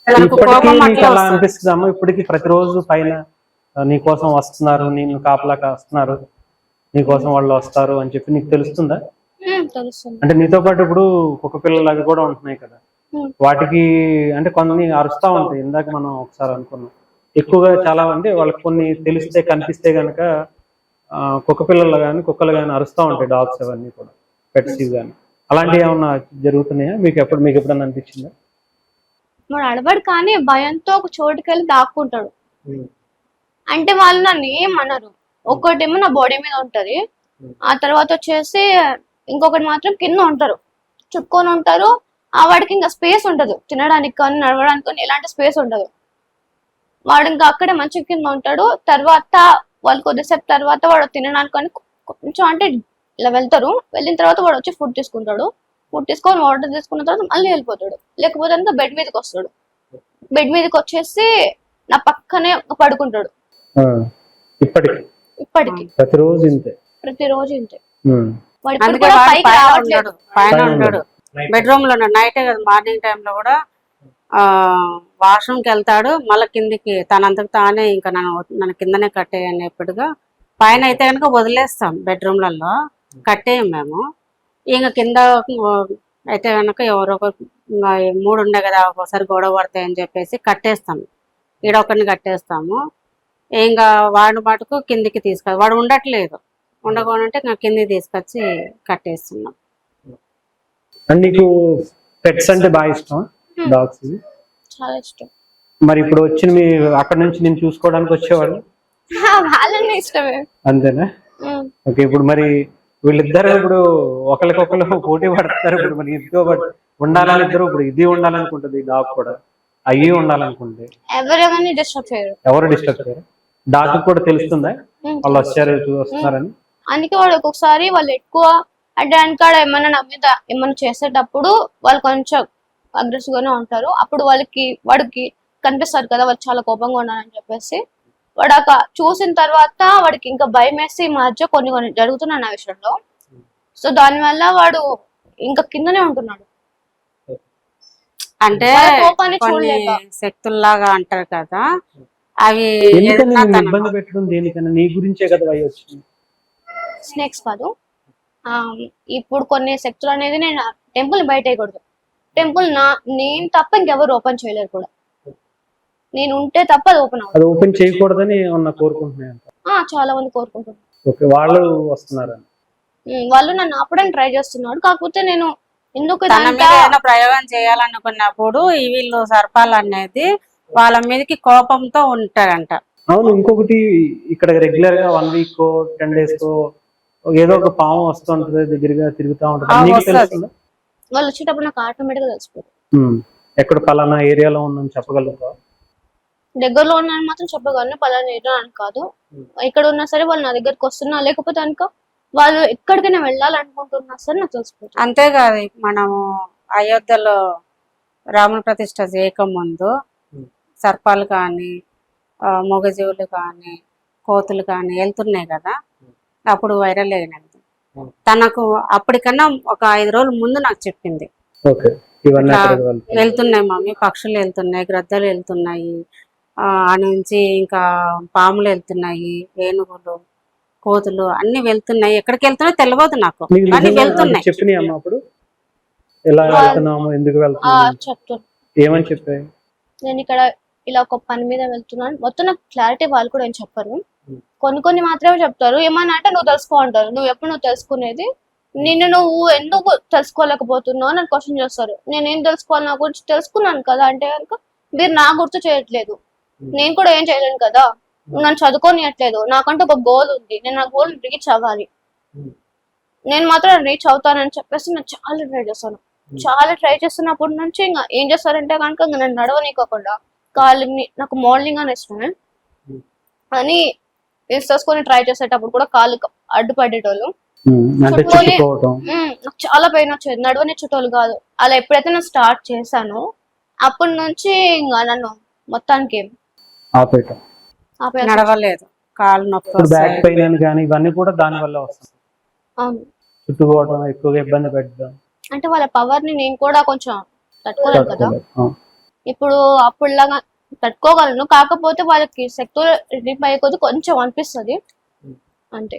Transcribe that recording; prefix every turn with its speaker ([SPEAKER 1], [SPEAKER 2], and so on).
[SPEAKER 1] ఇప్పటికీ నీకు అలా అనిపిస్తుందమ్మా? ఇప్పటికి ప్రతిరోజు పైన నీకోసం వస్తున్నారు, నేను కాపలాక వస్తున్నారు, నీకోసం వాళ్ళు వస్తారు అని చెప్పి నీకు తెలుస్తుందా? అంటే నీతో పాటు ఇప్పుడు కుక్క పిల్లలు అవి కూడా ఉంటున్నాయి కదా, వాటికి అంటే కొన్ని అరుస్తా ఉంటాయి. ఇందాక మనం ఒకసారి అనుకున్నాం, ఎక్కువగా చాలా అంటే వాళ్ళకి కొన్ని తెలిస్తే కనిపిస్తే గనక కుక్క పిల్లలు కానీ కుక్కలు కానీ అరుస్తూ ఉంటాయి, డాగ్స్ అవన్నీ కూడా, పెట్స్ కానీ. అలాంటివి ఏమన్నా జరుగుతున్నాయా మీకు ఎప్పుడన్నా అనిపించిందా?
[SPEAKER 2] వాడు అడవాడు కానీ భయంతో ఒక చోటుకెళ్ళి దాక్కుంటాడు. అంటే వాళ్ళు నన్ను ఏమనరు. ఒక్కటేమో నా బాడీ మీద ఉంటది, ఆ తర్వాత వచ్చేసి ఇంకొకటి మాత్రం కింద ఉంటారు, చుట్టుకొని ఉంటారు. ఆ వాడికి ఇంకా స్పేస్ ఉండదు, తినడానికి కానీ నడవడానికి కానీ ఎలాంటి స్పేస్ ఉండదు. వాడు ఇంకా అక్కడే మంచి కింద ఉంటాడు. తర్వాత వాళ్ళు కొద్దిసేపు తర్వాత వాడు తినడానికి కానీ కొంచెం అంటే ఇలా వెళ్తారు. వెళ్ళిన తర్వాత వాడు వచ్చి ఫుడ్ తీసుకుంటాడు. ఫుడ్ తీసుకొని వాటర్ తీసుకున్న తర్వాత మళ్ళీ వెళ్ళిపోతాడు. లేకపోతే ఇంకా బెడ్ మీదకి వస్తాడు. బెడ్ మీదకి వచ్చేసి నా పక్కనే పడుకుంటాడు. ఇప్పటికి
[SPEAKER 1] ప్రతిరోజు ఇంతే.
[SPEAKER 3] పైన ఉంటాడు, బెడ్రూమ్ లో నైట్ మార్నింగ్ టైంలో కూడా వాష్రూమ్కి వెళ్తాడు, మళ్ళీ కిందికి తనంతకు తానే ఇంకా నన్ను కిందనే కట్టేయని ఎప్పుడుగా. పైన అయితే కనుక వదిలేస్తాం, బెడ్రూమ్లలో కట్టేయం మేము. ఇంకా కింద అయితే కనుక ఎవరో ఒక 3 ఉండే కదా, ఒకసారి గొడవ పడతాయని చెప్పేసి కట్టేస్తాం, ఈడొకరిని కట్టేస్తాము. ఇంకా వాడి మటుకు కిందికి వాడు ఉండట్లేదు, ఉండకపోతే ఇంకా కిందికి తీసుకొచ్చి కట్టేస్తున్నాం.
[SPEAKER 1] నీకు పెట్స్ అంటే బాగా ఇష్టం? డాగ్స్
[SPEAKER 2] చాలా ఇష్టం.
[SPEAKER 1] మరి ఇప్పుడు వచ్చిన మీ అక్కడ నుంచి నేను చూసుకోవడానికి వచ్చేవాడు?
[SPEAKER 2] వాళ్ళని ఇష్టమే.
[SPEAKER 1] అంతేనా? ఓకే. ఇప్పుడు మరి వీళ్ళిద్దరు ఇప్పుడు ఒకరికొకరు పోటీ పడతారు. ఇప్పుడు మరి ఇద్దరు ఉండాలని, ఇద్దరు ఇప్పుడు ఇది ఉండాలనుకుంటుంది, డాగ్ కూడా అయ్యి ఉండాలనుకుంటే ఎవరు డిస్టర్బ్ చేయరు. డాగ్ కూడా తెలుస్తుందా వాళ్ళు వస్తున్నారని?
[SPEAKER 2] అందుకే వాడు ఒక్కొక్కసారి వాళ్ళు ఎక్కువ అంటే వెనకాడ ఏమన్నా నా మీద ఏమన్నా చేసేటప్పుడు వాళ్ళు కొంచెం అగ్రెసివ్ గానే ఉంటారు. అప్పుడు వాడికి కనిపిస్తారు కదా వాళ్ళు చాలా కోపంగా ఉన్నారని చెప్పేసి, వాడు చూసిన తర్వాత వాడికి ఇంకా భయం వేసి ఈ మధ్య కొన్ని జరుగుతున్నాయి నా విషయంలో. సో దానివల్ల వాడు ఇంకా కిందనే ఉంటున్నాడు.
[SPEAKER 3] అంటే శక్తుల్లాగా అంటారు కదా, అవి
[SPEAKER 1] ఇబ్బంది పెట్టడం దేనికన్నా నీ గురించే కదా అవి వచ్చింది.
[SPEAKER 2] స్నేక్స్ కాదు, ఇప్పుడు కొన్ని శక్తులు అనేది నేను టెంపుల్ బయట వేయకూడదు. టెంపుల్ నేను తప్ప ఇంకెవరు ఓపెన్ చేయలేరు కూడా. నేను ఉంటే తప్ప అది
[SPEAKER 1] ఓపెన్ చేయకూడదని కోరుకుంటున్నాను.
[SPEAKER 2] చాలా మంది కోరుకుంటున్నారు.
[SPEAKER 1] వాళ్ళు వస్తున్నారు,
[SPEAKER 2] వాళ్ళు నన్ను ఆపడానికి ట్రై చేస్తున్నాడు. కాకపోతే నేను ఎందుకు
[SPEAKER 3] ప్రయోగం చేయాలనుకున్నప్పుడు వీళ్ళు సర్పాలు అనేది వాళ్ళ మీదకి కోపంతో ఉంటారంట.
[SPEAKER 1] అవును. ఇంకొకటి ఇక్కడ రెగ్యులర్ గా 1 వీక్ 10 days ఏదో ఒక పాము వస్తుంటది, దగ్గరగా తిరుగుతా ఉంటుంది.
[SPEAKER 2] వాళ్ళు వచ్చేటప్పుడు నాకు ఆటోమేటిక్ గా తెలిసిపోతుంది.
[SPEAKER 1] ఎక్కడ పలానా ఏరియాలో ఉందని చెప్పగలుగుతా?
[SPEAKER 2] దగ్గరలో ఉన్నాను మాత్రం చెప్పగలను, పలానా ఏరియా అని కాదు. ఇక్కడ ఉన్నా సరే వాళ్ళు నా దగ్గరకు వస్తున్నా, లేకపోతే అనుకో వాళ్ళు ఎక్కడికైనా వెళ్ళాలనుకుంటున్నా సరే నాకు తెలిసిపోతుంది.
[SPEAKER 3] అంతేకాదు, మనము అయోధ్యలో రాముల ప్రతిష్ఠ చేయకముందు సర్పాలు కానీ మొగజీవులు కానీ కోతులు కానీ వెళ్తున్నాయి కదా, అప్పుడు వైరల్ అయినది. తనకు అప్పటికన్నా ఒక 5 రోజుల ముందు నాకు చెప్పింది, వెళ్తున్నాయి మమ్మీ, పక్షులు వెళ్తున్నాయి, గ్రద్దలు వెళ్తున్నాయి, ఆ నుంచి ఇంకా పాములు వెళ్తున్నాయి, ఏనుగులు, కోతులు అన్ని వెళ్తున్నాయి. ఎక్కడికి వెళ్తున్నాయో తెలియదు నాకు, కానీ వెళ్తున్నాయి.
[SPEAKER 2] చెప్తాను. నేను ఇక్కడ ఇలా ఒక పని మీద వెళ్తున్నాను, మొత్తం నాకు క్లారిటీ వాళ్ళు కూడా ఏం చెప్పరు. కొన్ని మాత్రమే చెప్తారు. ఏమన్నా అంటే నువ్వు తెలుసుకో అంటారు. నువ్వు తెలుసుకునేది, నువ్వు ఎందుకు తెలుసుకోలేకపోతున్నావు అని క్వశ్చన్ చేస్తారు. నేనేం తెలుసుకోవాలి, నా గురించి తెలుసుకున్నాను కదా అంటే కనుక మీరు నా గుర్తు చేయట్లేదు, నేను కూడా ఏం చేయలేను కదా, నన్ను చదువుకోనియట్లేదు. నాకంటే ఒక గోల్ ఉంది, నేను ఆ గోల్ రీచ్ అవ్వాలి, నేను మాత్రం రీచ్ అవుతానని చెప్పేసి నేను చాలా ట్రై చేస్తున్నప్పటి నుంచి ఇంకా ఏం చేస్తారంటే కనుక నేను నడవనీకోకుండా కాళ్ళని, నాకు మోడలింగ్ అని ఇష్టమే అని తీసుకొని ట్రై చేసేటప్పుడు కూడా కాళ్ళు అడ్డుపడేటోళ్ళు, నాకు చాలా పెయిన్ వచ్చేది. నడవనిచ్చేటోళ్ళు కాదు. అలా ఎప్పుడైతే నేను స్టార్ట్ చేశానో అప్పటి నుంచి ఇంకా నన్ను మొత్తానికి
[SPEAKER 3] నడవలేదు, కాళ్ళు నొప్పి,
[SPEAKER 1] బ్యాక్ పెయిన్ కానీ ఇవన్నీ కూడా దాని వల్ల వస్తుంది.
[SPEAKER 2] అవును,
[SPEAKER 1] చుట్టుకోవడం ఎక్కువగా ఇబ్బంది పెట్టడం
[SPEAKER 2] అంటే వాళ్ళ పవర్ ని నేను కూడా కొంచెం తట్టుకోలేను కదా. ఇప్పుడు అప్పుడులాగా తట్టుకోగలను, కాకపోతే వాళ్ళకి శక్తులు రిలీఫ్ అయ్యే కొద్ది కొంచెం అనిపిస్తుంది అంతే.